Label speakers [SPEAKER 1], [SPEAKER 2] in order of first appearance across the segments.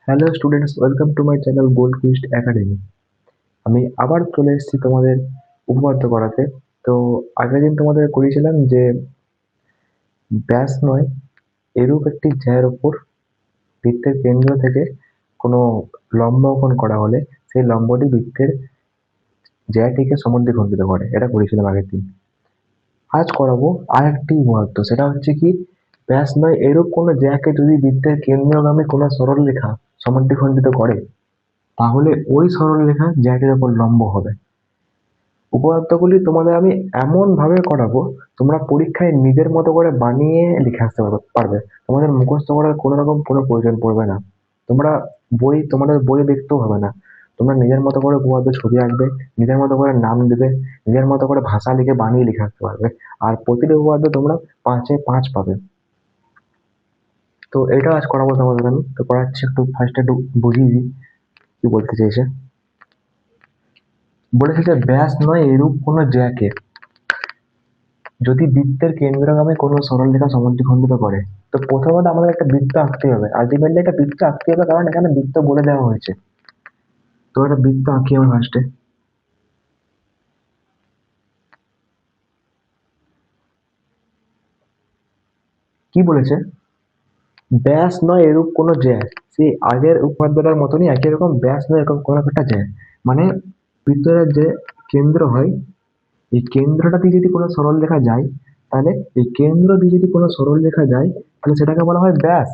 [SPEAKER 1] Hello students, welcome to my channel gold quest academy. আমি আবার চলে এসেছি তোমাদের উপপাদ্য করাতে। তো আগের দিন তোমাদের করেছিলাম যে ব্যাস নয় এরূপ একটি জ্যায়ের ওপর বৃত্তের কেন্দ্র থেকে কোনো লম্ব অঙ্কন করা হলে সেই লম্বটি বৃত্তের জ্যাটিকে সমদ্বিখণ্ডিত করে, এটা করেছিলাম আগের দিন। আজ করাবো আর একটি উপপাদ্য, সেটা হচ্ছে কি, ব্যাস নয় এরূপ কোনো জ্যাকে যদি বৃত্তের কেন্দ্রগামী কোনো সরলরেখা সমদ্বিখণ্ডিত করে তাহলে ওই সরলরেখা জ্যাটির ওপর লম্ব হবে। উপপাদ্যগুলি তোমাদের আমি এমন ভাবে করাবো, তোমরা পরীক্ষায় নিজের মতো করে বানিয়ে লিখে আসতে পারবে। তোমাদের মুখস্থ করার কোনো রকম কোনো প্রয়োজন পড়বে না। তোমরা তোমাদের বই দেখতেও হবে না। তোমরা নিজের মতো করে উপপাদ্য ছবি আঁকবে, নিজের মতো করে নাম দেবে, নিজের মতো করে ভাষা লিখে বানিয়ে লিখে আসতে পারবে। আর প্রতিটি উপপাদ্য তোমরা 5-এ 5 পাবে। তো এটা আজ করাবো তোমাদের আমি। তো করাচ্ছি, একটু ফার্স্টে একটু বুঝিয়ে দিই কি বলতে চাইছে। বলেছে যে ব্যাস নয় এরূপ কোনো জ্যাকে যদি বৃত্তের কেন্দ্রগামী কোনো সরলরেখা সমদ্বিখণ্ডিত করে। তো প্রথমত আমাদের একটা বৃত্ত আঁকতে হবে, আলটিমেটলি একটা বৃত্ত আঁকতে হবে, কারণ এখানে বৃত্ত বলে দেওয়া হয়েছে। তো একটা বৃত্ত আঁকি আমরা ফার্স্টে। কি বলেছে? ব্যাস নয় এরূপ কোনো জ্যা, সেই আগের উপপাদ্যটার মতনই একই রকম, ব্যাস নয় এরকম কোনো একটা জ্যা, মানে বৃত্তের যে কেন্দ্র হয়, এই কেন্দ্রটা দিয়ে যদি কোনো সরলরেখা যায়, তাহলে এই কেন্দ্র দিয়ে যদি কোনো সরলরেখা যায় তাহলে সেটাকে বলা হয় ব্যাস।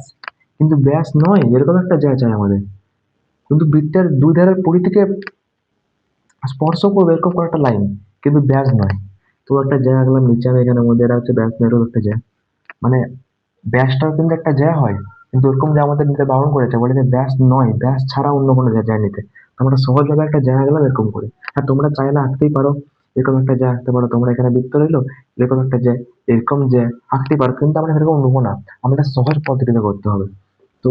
[SPEAKER 1] কিন্তু ব্যাস নয় এরকম একটা জ্যা চাই আমাদের, কিন্তু বৃত্তের দুই ধারের পরিধিকে স্পর্শ করবে এরকম কোনো একটা লাইন, কিন্তু ব্যাস নয়। তো একটা জ্যা আঁকলাম নিচে আমি, এখানে মধ্যে এটা হচ্ছে ব্যাস নয় এরকম একটা জ্যা, মানে ব্যাসটাও কিন্তু একটা জ্যা হয়, কিন্তু ওরকম যে আমাদের নিতে বারণ করেছে, বলে যে ব্যাস নয়, ব্যাস ছাড়া অন্য কোনো জ্যা নিতে। তো আমরা সহজভাবে একটা জ্যা আঁকলাম এরকম করে। আর তোমরা চাইলে আঁকতেই পারো, এরকম একটা জ্যা আঁকতে পারো, তোমরা এখানে বৃত্ত রইলো, এরকম একটা জ্যা, এরকম জ্যা আঁকতে পারো, কিন্তু আমরা এরকম নেবো না, আমাদের সহজ পদ্ধতিতে করতে হবে। তো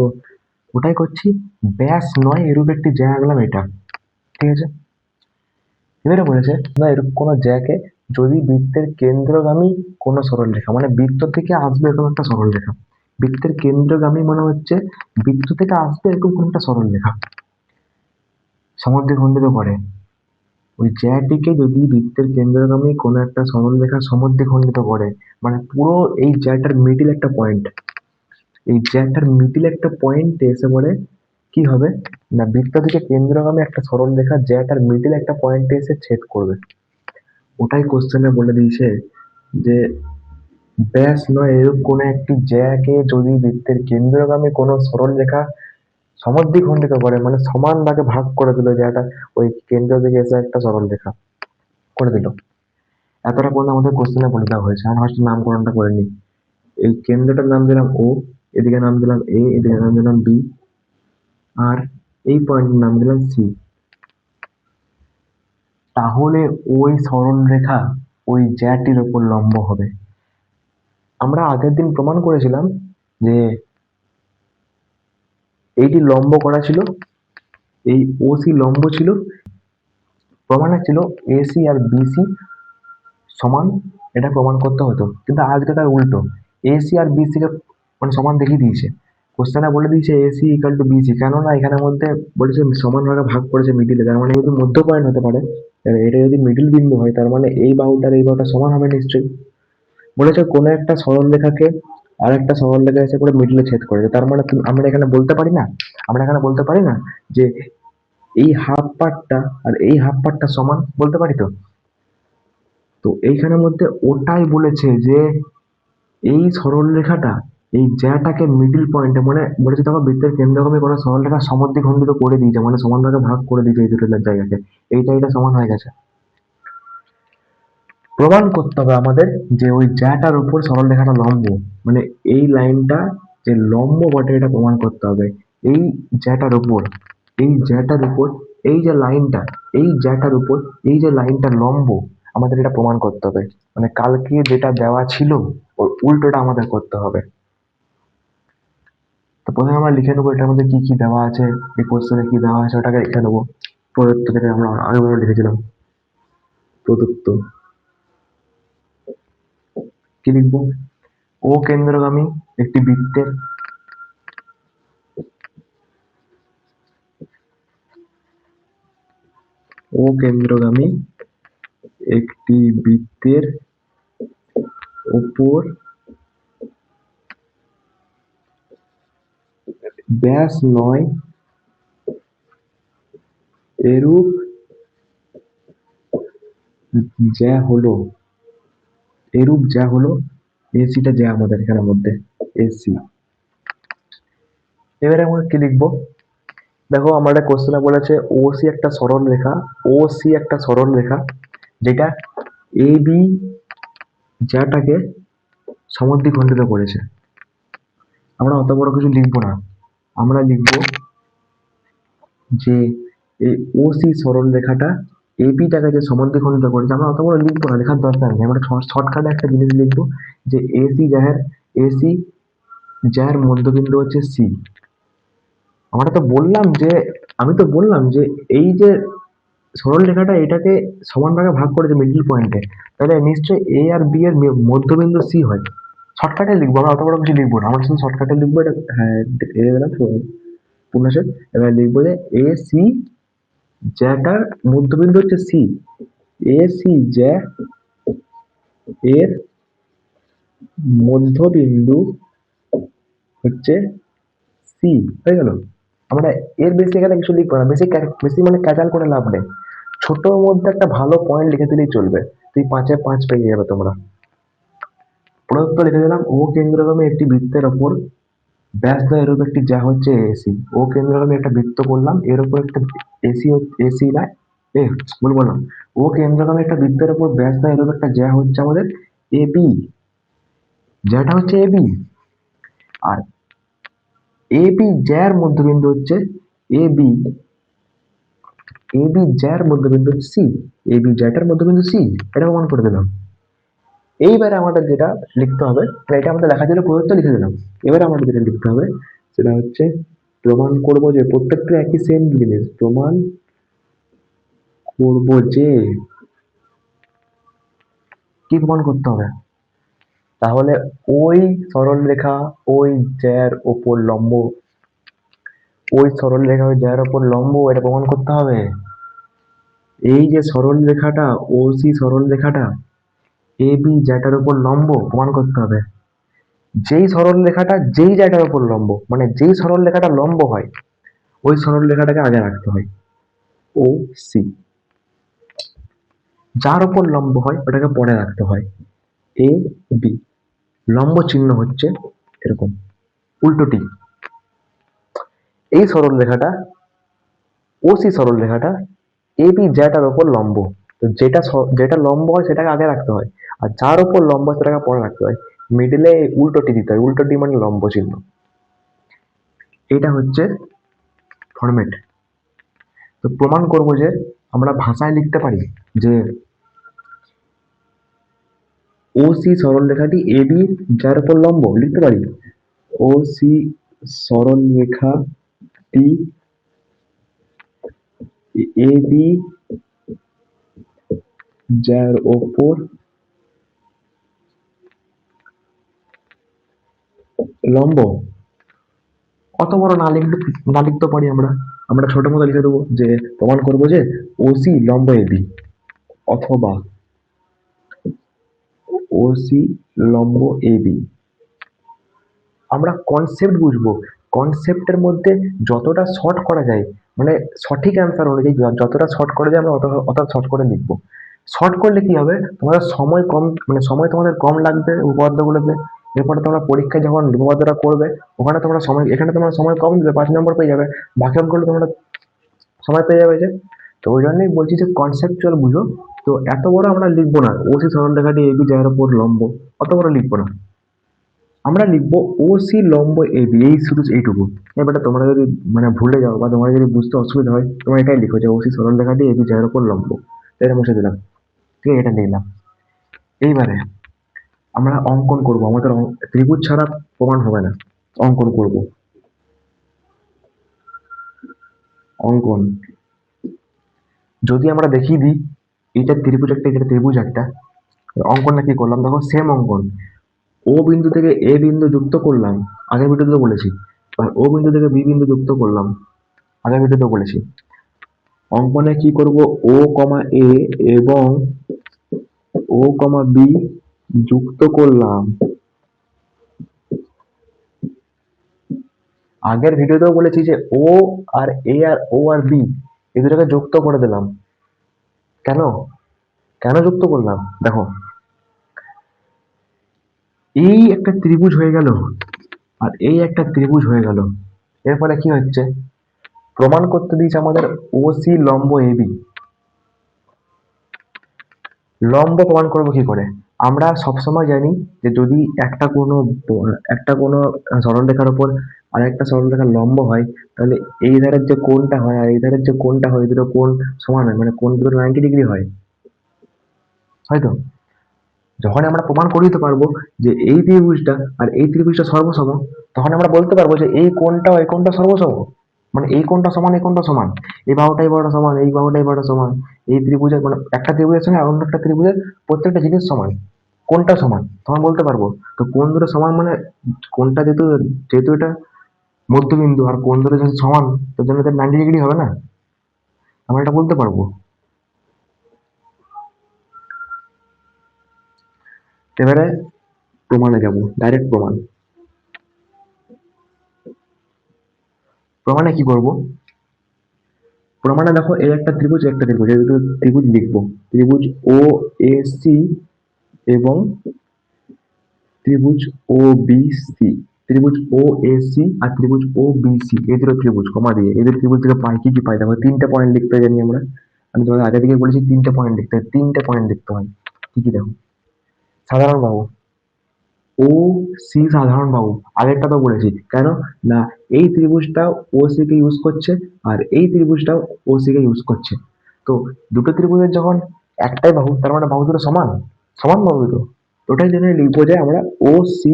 [SPEAKER 1] ওটাই করছি, ব্যাস নয় এরূপ একটি জ্যা আঁকলাম, এটা ঠিক আছে। এবারে বলেছে না এরকম কোনো জ্যাকে যদি বৃত্তের কেন্দ্রগামী কোনো সরলরেখা, মানে বৃত্ত থেকে আসবে এরকম একটা সরলরেখা, বৃত্তের কেন্দ্রগামী মানে হচ্ছে বৃত্ত থেকে আসবে এরকম কোন একটা সরলরেখা সমদ্বিখণ্ডিত করে, ওই জ্যাটিকে যদি বৃত্তের কেন্দ্রগামী কোনো একটা সরলরেখা সমদ্বিখণ্ডিত করে, মানে পুরো এই জ্যাটার মিডিল একটা পয়েন্ট, এই জ্যাটার মিডিল একটা পয়েন্টে এসে পড়ে কি হবে না, বৃত্ত থেকে কেন্দ্রগামী একটা সরলরেখা জ্যাটার মিডিল একটা পয়েন্টে এসে ছেদ করবে। ওটাই কোশ্চেনে বলে দিয়েছে যে ব্যাস নয় এরূপ কোনো একটি জ্যাকে যদি বৃত্তের কেন্দ্রগামী কোনো সরলরেখা সমদ্বিখণ্ডিত করে, মানে সমান ভাগে ভাগ করে দিল জ্যাটা, ওই কেন্দ্র থেকে এসে একটা সরলরেখা করে দিল। এতটা পর্যন্ত আমাদের কোশ্চেনে বলে দেওয়া হয়েছে। আমি ফার্স্ট নামকরণটা করে নিই। এই কেন্দ্রটার নাম দিলাম ও, এদিকে নাম দিলাম এ, এদিকে নাম দিলাম বি, আর এই পয়েন্টের নাম দিলাম সি। তাহলে ওই সরলরেখা ওই জ্যাটির উপর লম্ব হবে। আমরা আগের দিন প্রমাণ করেছিলাম যে এইটি লম্ব করা ছিল, এই ওসি লম্ব ছিল, প্রমাণে ছিল এসি আর বিসি সমান, এটা প্রমাণ করতে হতো, কিন্তু আজকে তার উল্টো, এসি আর বিসি কে মানে সমান দেখিয়ে দিয়েছে। কোশ্চেনে বলে দিয়েছে এসি ইকাল টু বিসি, কেননা এখানের মধ্যে বলেছে সমান ভাগে ভাগ করেছে মিডিলে, তার মানে যদি মধ্য পয়েন্ট হতে পারে, এবার এটা যদি মিডিল বিন্দু হয় তার মানে এই বাহুটার এই বাহুটা সমান হবে নিশ্চয়ই। বলেছে কোনো একটা সরলরেখাকে আর একটা সরলরেখা এসে করে মিডিলে ছেদ করেছে, তার মানে আমরা এখানে বলতে পারি না, আমরা এখানে বলতে পারি না যে এই হাফ পার্টটা আর এই হাফ পার্টটা সমান, বলতে পারি তো। তো এইখানের মধ্যে ওটাই বলেছে যে এই সরলরেখাটা এই জ্যাটাকে মিডিল পয়েন্টে, মানে বলেছে তখন বৃত্তের কেন্দ্রগামী কোনো সরলরেখা সমদ্বিখণ্ডিত করে দিয়েছে, মানে সমান ভাগে ভাগ করে দিয়েছে এই দুটো জায়গাকে, এইটা এটা সমান হয়ে গেছে। প্রমাণ করতে হবে আমাদের যে ওই জ্যাটার উপর সরলরেখাটা লম্ব, মানে এই লাইনটা যে লম্ব বটে এটা প্রমাণ করতে হবে। এই জ্যাটার উপর, এই জ্যাটার উপর এই যে লাইনটা, এই জ্যাটার উপর এই যে লাইনটা লম্ব, আমাদের এটা প্রমাণ করতে হবে। মানে কালকে যেটা দেওয়া ছিল ওর উল্টোটা আমাদের করতে হবে। তো প্রথমে আমরা লিখে নেবো এটার মধ্যে কি কি দেওয়া আছে, এই কোশ্চেনে কি দেওয়া আছে ওটাকে লিখে নেবো। প্রদত্ত যেটা আমরা আগেবার লিখেছিলাম, প্রদত্ত কি লিখবো, ও কেন্দ্রগামী একটি বৃত্তের ও কেন্দ্রগামী একটি বৃত্তের ওপর ব্যাস নয় এরূপ যা হলো এসিটা যা আমাদের এখানের মধ্যে এসি। এবারে আমরা কি লিখবো? দেখো আমার একটা কোশ্চেনে বলেছে ওসি একটা সরল রেখা যেটা এ বি যাটাকে সমদ্বিখণ্ডিত করেছে। আমরা অত বড় কিছু লিখবো না, আমরা লিখবো যে এই ওসি সরল রেখাটা এবিটাকে যে সমদ্বিখণ্ডিত করেছে। আমরা অত বড় লিখবো না, লেখার দরকার নেই। আমরা শর্টকাটে একটা জিনিস লিখবো যে এসি যার মধ্যবিন্দু হচ্ছে সি। আমি তো বললাম যে এই যে সরল রেখাটা এটাকে সমান ভাগে ভাগ করেছে মিডল পয়েন্টে, তাহলে নিশ্চয়ই এ আর বি এর মধ্যবিন্দু সি হয়। শর্টকাটে লিখবো, আমরা অত বড় কিছু লিখবো না, আমরা শুধু শর্টকাটে লিখবো এটা। হ্যাঁ, পূর্ণাসের এবার লিখবো যে এ সি জ্যাটার মধ্যবিন্দু হচ্ছে সি, এ সি জ্যা এর মধ্যবিন্দু হচ্ছে সি। হয়ে গেল। আমরা এর বেশি এখানে কিছু লিখবো না, বেশি মানে ক্যাচাল করে লাভ নেই। ছোটর মধ্যে একটা ভালো পয়েন্ট লিখে দিলেই চলবে, তুই 5-এ 5 পেয়ে যাবে তোমরা। প্রদত্ত লিখে দিলাম ও কেন্দ্রগামী একটি বৃত্তের ওপর ব্যাস দেয় এরূপ একটি যা হচ্ছে এসি। ও কেন্দ্রগামী একটা বৃত্ত করলাম, এর উপর একটা এসি না, বলবো না, ও কেন্দ্রগামী একটা বৃত্তের উপর ব্যাস দেয় এরূপ একটা যা হচ্ছে আমাদের এবি, যেটা হচ্ছে এবি। আর এবি জ্যার মধ্যবিন্দু হচ্ছে এবি, এবি জ্যার মধ্যবিন্দু হচ্ছে সি, এবি জ্যাটার মধ্যবিন্দু সি। এটা প্রমাণ করে দিলাম। এইবারে আমাদের যেটা লিখতে হবে, এটা আমাদের লেখা ছিল প্রদত্ত, লিখে দিলাম। এবারে আমাদের যেটা লিখতে হবে সেটা হচ্ছে প্রমাণ করবো যে প্রত্যেকটা একই সেম জিনিস, প্রমাণ করবো যে কি প্রমাণ করতে হবে? তাহলে ওই সরল রেখা ওই জ্যার ওপর লম্ব, ওই সরল রেখা ওই জ্যার ওপর লম্ব, এটা প্রমাণ করতে হবে। এই যে সরল রেখাটা ওসি সরল রেখাটা এ বি জ্যাটার উপর লম্ব প্রমাণ করতে হবে। যেই সরল রেখাটা যেই জ্যাটার উপর লম্ব, মানে যেই সরল রেখাটা লম্ব হয় ওই সরল রেখাটাকে আগে রাখতে হয় ও সি, যার উপর লম্ব হয় ওটাকে পরে রাখতে হয় এ বি। লম্ব চিহ্ন হচ্ছে এরকম উল্টোটি। এই সরল রেখাটা ওসি সরল রেখাটা এ বি জ্যাটার উপর লম্ব, তো যেটা লম্ব হয় সেটাকে আগে রাখতে হয়, আর যার উপর লম্ব হয় সেটাকে পরে রাখতে হয়। মিডলে উল্টোটি দিতে হয়, উল্টোটি মানে লম্ব চিহ্ন। এটা হচ্ছে ফরম্যাট। তো প্রমাণ করব যে আমরা ভাষায় লিখতে পারি যে ও সি সরল রেখাটি এ বি যার উপর লম্ব, লিখতে পারি ও সি সরল রেখাটি এ বি যার ওপর লম্ব। অত বড় না লিখতে পারি আমরা, আমরা ছোট মতো লিখে দেবো যে প্রমাণ করব যে ও সি লম্ব এ বি, অথবা ও সি লম্ব এ বি। আমরা কনসেপ্ট বুঝবো, কনসেপ্টের মধ্যে যতটা শর্ট করা যায়, মানে সঠিক অ্যান্সার অনুযায়ী যতটা শর্ট করা যায় আমরা অত শর্ট করে লিখবো। শর্ট করলে কি হবে, তোমাদের সময় কম, মানে সময় তোমাদের কম লাগবে উপপাদ্যগুলোতে। এরপরে তোমরা পরীক্ষায় যখন উপপাদ্যটা করবে ওখানে তোমরা সময়, এখানে তোমরা সময় কম দিবে, 5 নম্বর পেয়ে যাবে, বাকি অঙ্কগুলো তোমরা সময় পেয়ে যাবে যে। তো ওই জন্যই বলছি যে কনসেপচুয়াল বুঝো। তো এত বড় আমরা লিখবো না, ওসি সরল রেখাটি এবি যার উপর লম্ব, অত বড় লিখবো না। আমরা লিখবো ও সি লম্ব এ বি, এই শুধু এইটুকু। এবারে তোমরা যদি মানে ভুলে যাও বা তোমার যদি বুঝতে অসুবিধা হয় তোমরা এটাই লিখো যে ও সি সরল রেখাটি এ বি যার উপর লম্ব, এটা মুছে দিলাম। ঠিক আছে, এটা লিখলাম। এইবারে আমরা অঙ্কন করব, আমাদের ত্রিভুজ ছাড়া প্রমাণ হবে না, অঙ্কন করব। অঙ্কন যদি আমরা দেখিয়ে দিই এটা ত্রিভুজ একটা, এটা ত্রিভুজ একটা, অঙ্কনটা কি করলাম দেখো, সেম অঙ্কন। ও বিন্দু থেকে এ বিন্দু যুক্ত করলাম, আগের ভিডিওতে বলেছি। আর ও বিন্দু থেকে বি বিন্দু যুক্ত করলাম, আগের ভিডিওতে বলেছি। অঙ্কনে কি করব, ও কমা এ এবং ও কমা বি যুক্ত করলাম। আগের ভিডিওতেও বলেছি যে ও আর এ আর ও আর বি এই দুটোকে যুক্ত করে দিলাম। কেন কেন যুক্ত করলাম দেখো, এই একটা ত্রিভুজ হয়ে গেল আর এই একটা ত্রিভুজ হয়ে গেল। এর ফলে কি হচ্ছে, প্রমাণ করতে দিয়েছে আমাদের ও সি লম্ব এবি। লম্ব প্রমাণ করবো কি করে, আমরা সবসময় জানি যে যদি একটা কোনো সরলরেখার উপর আরেকটা সরলরেখার লম্ব হয়, তাহলে এই ধারের যে কোণটা হয় আর এই ধারের যে কোণটা হয়, এই দুটো কোণ সমান হয়, মানে কোণ দুটো 90 ডিগ্রি হয়, হয়তো। যখন আমরা প্রমাণ করে দিতে পারবো যে এই ত্রিভুজটা আর এই ত্রিভুজটা সর্বসম, তখন আমরা বলতে পারবো যে এই কোণটা এই কোণটা সর্বসম, মানে এই কোণটা সমান এই কোণটা সমান, এই বাহুটা এই বাহুটা সমান, এই বাহুটা এই বাহুটা সমান, এই ত্রিভুজের মানে একটা ত্রিভুজের সঙ্গে অন্য একটা ত্রিভুজের প্রত্যেকটা জিনিস সমান, কোণটা সমান, তখন বলতে পারবো। তো কোণ দুটো সমান মানে কোণটা যেহেতু যেহেতু এটা মধ্যবিন্দু আর কোণ দুটো যেহেতু সমান, তার জন্য 90 ডিগ্রি হবে না, আমরা এটা বলতে পারবো। এবারে প্রমাণে যাবো, ডাইরেক্ট প্রমাণ। প্রমাণে কি করব, প্রমাণে দেখো এই একটা ত্রিভুজ একটা ত্রিভুজ, এই দুটো ত্রিভুজ লিখবো। ত্রিভুজ ও এ সি এবং ত্রিভুজ ও বি সি। ত্রিভুজ ও এ সি আর ত্রিভুজ ও বি সি, এই দুটো ত্রিভুজ কমা দিয়ে এদের ত্রিভুজ থেকে পাই কি কি পাই দেখো, তিনটে পয়েন্ট লিখতে জানি আমরা। আমি তোমাদের আগে থেকে বলেছি তিনটে পয়েন্ট লিখতে হয়, তিনটে পয়েন্ট লিখতে হয়। কি কি দেখো, সাধারণ বাহু ও সি, সাধারণ বাহু আগেরটা তো বলেছি। কেন না, এই ত্রিভুজটা ও সি কে ইউজ করছে আর এই ত্রিভুজটাও ও সি কে ইউজ করছে। তো দুটো ত্রিভুজের যখন একটাই বাহু, তার মানে বাহু দুটো সমান, সমান বাহু দুটো। ওটাই জন্য লিখবো যে আমরা ও সি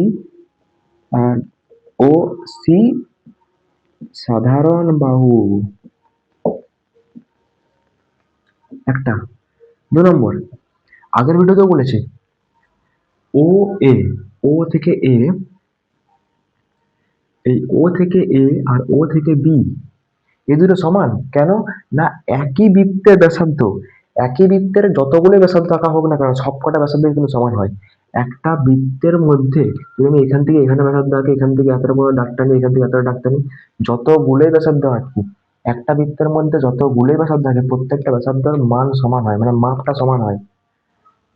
[SPEAKER 1] আর ও সি সাধারণ বাহু একটা। 2 নম্বর, আগের ভিডিওতেও বলেছি ও এ, ও থেকে এ, এই ও থেকে এ আর ও থেকে বি এই দুটো সমান। কেন না, একই বৃত্তের ব্যাসার্ধ, একই বৃত্তের যতগুলো ব্যাসার্ধ আঁকা হোক না কেন, সবকটা ব্যাসার্ধ কিন্তু সমান হয়। একটা বৃত্তের মধ্যে যদি আমি এখান থেকে এখানে ব্যাসার্ধ আঁকি, এখান থেকে এতটা বড় দাগ টানি, এখান থেকে এতটা দাগ টানি, যতগুলোই ব্যাসার্ধ আঁকি, একটা বৃত্তের মধ্যে যতগুলোই ব্যাসার্ধ আছে প্রত্যেকটা ব্যাসার্ধের মান সমান হয়, মানে মাপটা সমান হয়।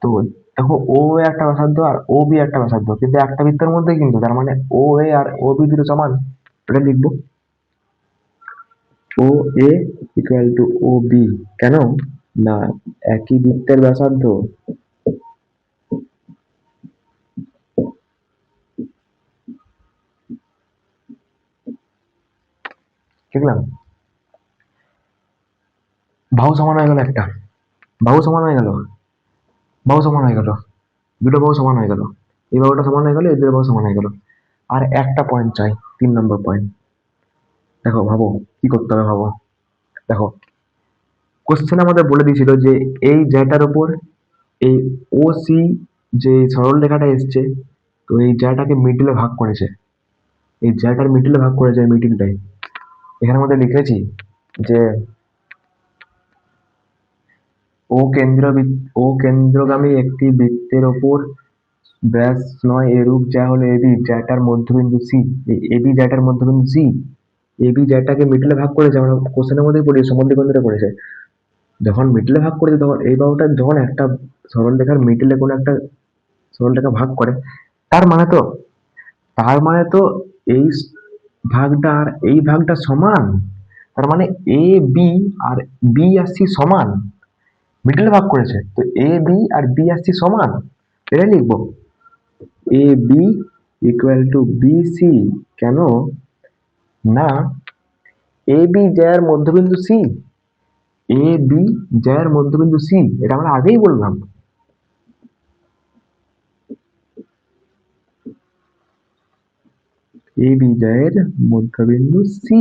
[SPEAKER 1] তো দেখো ও এ একটা ব্যাসার্ধ আর ও বি একটা ব্যাসার্ধ, কিন্তু একটা বৃত্তের মধ্যে, কিন্তু তার মানে ও এ আর ও বি দুটো সমান। এটা লিখবো ও এ ইকুয়াল টু ও বি। কেন না, একই বৃত্তের ব্যাসার্ধ। লিখলাম, বাহু সমান হয়ে গেল, একটা বাহু সমান হয়ে গেল, বাহু সমান হয়ে গেল, দুটো বাহু সমান হয়ে গেল, এই বাহুটা সমান হয়ে গেল, এই দুটো বাহু সমান হয়ে গেল। আর একটা পয়েন্ট চাই, 3 নম্বর পয়েন্ট। দেখো ভাবো কি করতে হবে, ভাবো। দেখো কোশ্চেন আমাদের বলে দিয়েছিল যে এই জায়গাটার উপর এই ও সি যে সরল রেখাটা এসছে, তো এই জায়গাটাকে মিডিলে ভাগ করেছে, এই জায়গাটার মিডিলে ভাগ করেছে, এই মিডিলটাই এখানে মধ্যে লিখেছি যে ও কেন্দ্রগামী একটি বৃত্তের ওপর ব্যাস নয় এরূপ যা হলো এবি, যাটার মধ্যবিন্দু সি। এই এবি যাটার মধ্যবিন্দু সি, এবি যাটাকে মিডলে ভাগ করেছে, আমরা কোশ্চেনের মধ্যেই পড়ি, সমদ্বিখণ্ডটা পড়েছে। যখন মিডলে ভাগ করেছে তখন এই বাহুটা যখন একটা সরল রেখার মিডলে কোনো একটা সরল রেখা ভাগ করে, তার মানে তো তার মানে তো এই ভাগটা আর এই ভাগটা সমান। তার মানে এ বি আর বি আর সি সমান, মিডলে ভাগ করেছে, তো এ বি আর বি আর সি সমান। এটা লিখবো A B equal to B C. কেন না, এ বি যার মধ্যবিন্দু সি, এ বি যার মধ্যবিন্দু সি, এটা আমরা আগেই বললাম। এ বি যার মধ্যবিন্দু সি।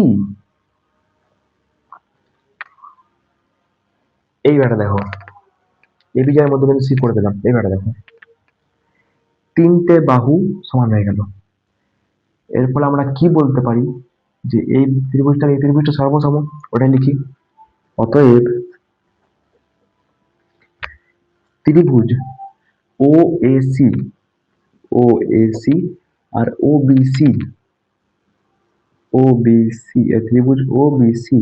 [SPEAKER 1] এইবারে দেখো এ বি যার মধ্যবিন্দু সি করে দিলাম। এইবারে দেখো তিনটে বাহু সমান হয়ে গেল। এর ফলে আমরা কি বলতে পারি যে এই ত্রিভুজটা সর্বসম। ওটা লিখি অতএব ত্রিভুজ ও এসি আর ও বিসি ত্রিভুজ ও বিসি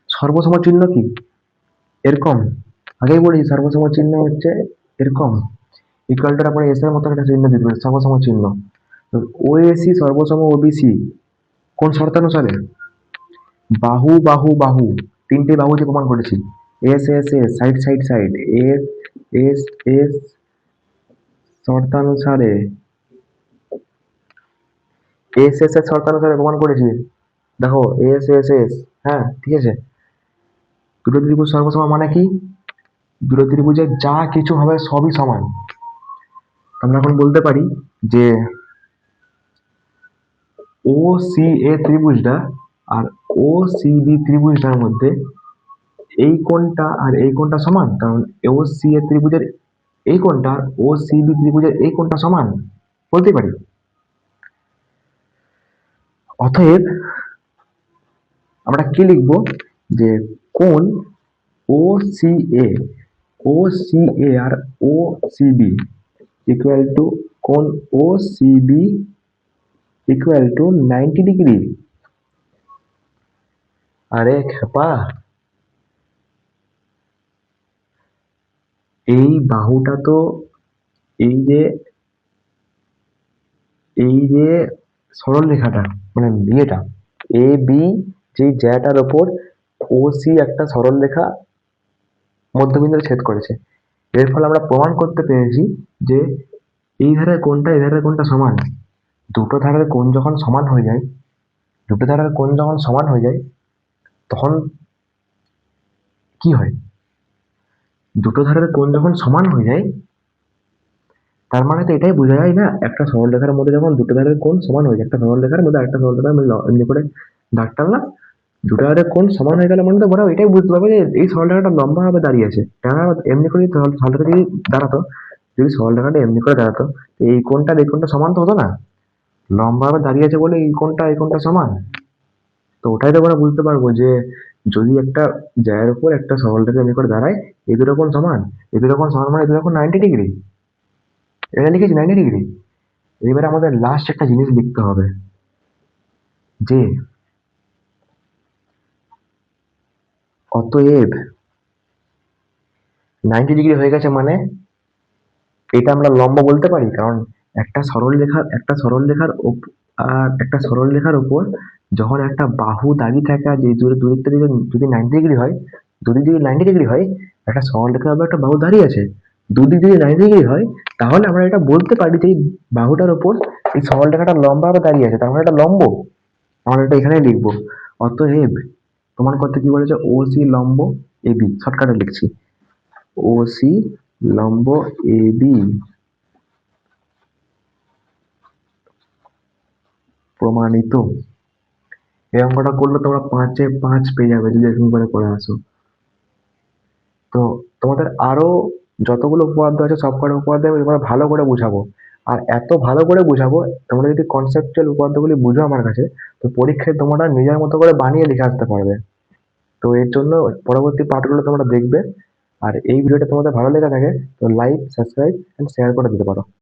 [SPEAKER 1] সর্বসম চিহ্ন কি এরকম, আগেই বলেছি সর্বসম চিহ্ন হচ্ছে এরকম, ইকুয়ালটার পরে এস এর মতো একটা চিহ্ন দিতে হবে সর্বসম চিহ্ন। ও এসি সর্বসম ওবিসি কোন শর্তানুসারে? বাহু বাহু বাহু, তিনটে বাহু যে প্রমাণ করেছি, S S S side side side, S S S শর্তানুসারে, এস এস এর শর্তানুসারে প্রমাণ করেছি। দেখো এস এস এস, হ্যাঁ ঠিক আছে। দুটো ত্রিভুজ সর্বসম মানে কি? দুটো ত্রিভুজের যা কিছু হবে সবই সমান। আমরা এখন বলতে পারি যে ও সি এ ত্রিভুজটা আর ও সি বি ত্রিভুজটার মধ্যে এই কোণটা আর এই কোণটা সমান, কারণ ও সি এ ত্রিভুজের এই কোণটা আর ও সি বি ত্রিভুজের এই কোণটা সমান বলতে পারি। অতএব আমরা কি লিখবো, যে কোণ O C A, O C A আর O C B equal to কোণ O C B equal to 90 degree. আরে খেপা, এই বাহুটা তো এই যে এই যে সরল রেখাটা মানে ইয়েটা এ বি, যে জ্যাটার ওপর ও সি একটা সরল রেখা মধ্যবিন্দুতে ছেদ করেছে, এর ফলে আমরা প্রমাণ করতে পেরেছি যে এই ধারের কোণটা এই ধারের কোণটা সমান। দুটো ধারের কোণ যখন সমান হয়ে যায়, দুটো ধারের কোণ যখন সমান হয়ে যায় তখন কি হয়? দুটো ধারের কোণ যখন সমান হয়ে যায় তার মানে তো এটাই বোঝা যায় না, একটা সরল রেখার মধ্যে যখন দুটো ধারের কোণ সমান হয়ে যায়, একটা সরল রেখার মধ্যে আরেকটা সরল রেখা এমনি করে দাগ টানলাম, দুটো ধারের কোণ সমান হয়ে গেলে মানে তো বড় এটাই বুঝতে পারবে যে এই সরল রেখাটা লম্বা ভাবে দাঁড়িয়ে আছে। কেননা এমনি করে সরল রেখা যদি দাঁড়াতো, যদি সরল রেখাটা এমনি করে দাঁড়াতো এই কোণটা আর এই কোণটা সমান তো হতো না, লম্বা ভাবে দাঁড়িয়ে আছে বলে এই কোণটা সমান। তো ওটাই তো আমরা বুঝতে পারবো যে যদি একটা জায়ের উপর একটা সরল রেখা এমনি করে দাঁড়ায়, এই দুটো কোণ সমান, এই দুটো কোণ সমান মানে এই দুটো কোণ 90 ডিগ্রি, এটা লিখেছি 90 ডিগ্রি। এবারে আমাদের লাস্ট একটা জিনিস লিখতে হবে যে অতএব 90 ডিগ্রি হয়ে গেছে মানে এটা আমরা লম্ব বলতে পারি, কারণ একটা সরল রেখার উপর যখন একটা বাহু দাঁড়িয়ে থাকে আর যে দূরত্ব যদি 90 ডিগ্রি হয়, দুদিক যদি 90 ডিগ্রি হয়, একটা সরল রেখার উপর একটা বাহু দাঁড়িয়ে আছে, দুদিক যদি 90 ডিগ্রি হয়, তাহলে আমরা এটা বলতে পারি যে এই বাহুটার উপর এই সরল রেখাটা লম্বা ভাবে দাঁড়িয়ে আছে, তার মানে এটা লম্ব। আমরা এটা এখানে লিখবো। অতএব প্রমাণ করতে কি বলেছে, ও সি লম্ব এ বি, শর্টকাটে লিখছি ও সি লম্ব এ বি প্রমাণিত। এই অঙ্কটা করলে তোমরা 5-এ 5 পেয়ে যাবে যদি এরকম করে আসো। তো তোমাদের আরো যতগুলো উপপাদ্য আছে সবকটা উপপাদ্য আমি এবার ভালো করে বুঝাবো। আর এত ভালো করে বুঝাবো, তোমরা যদি কনসেপচুয়াল উপপাদ্যগুলি বুঝো আমার কাছে, তো পরীক্ষায় তোমরা নিজের মতো করে বানিয়ে লিখে আসতে পারবে। তো এর জন্য পরবর্তী পার্টগুলো তোমরা দেখবে। আর এই ভিডিওটা তোমাদের ভালো লেগে থাকে তো লাইক, সাবস্ক্রাইব এন্ড শেয়ার করে দিতে পারো।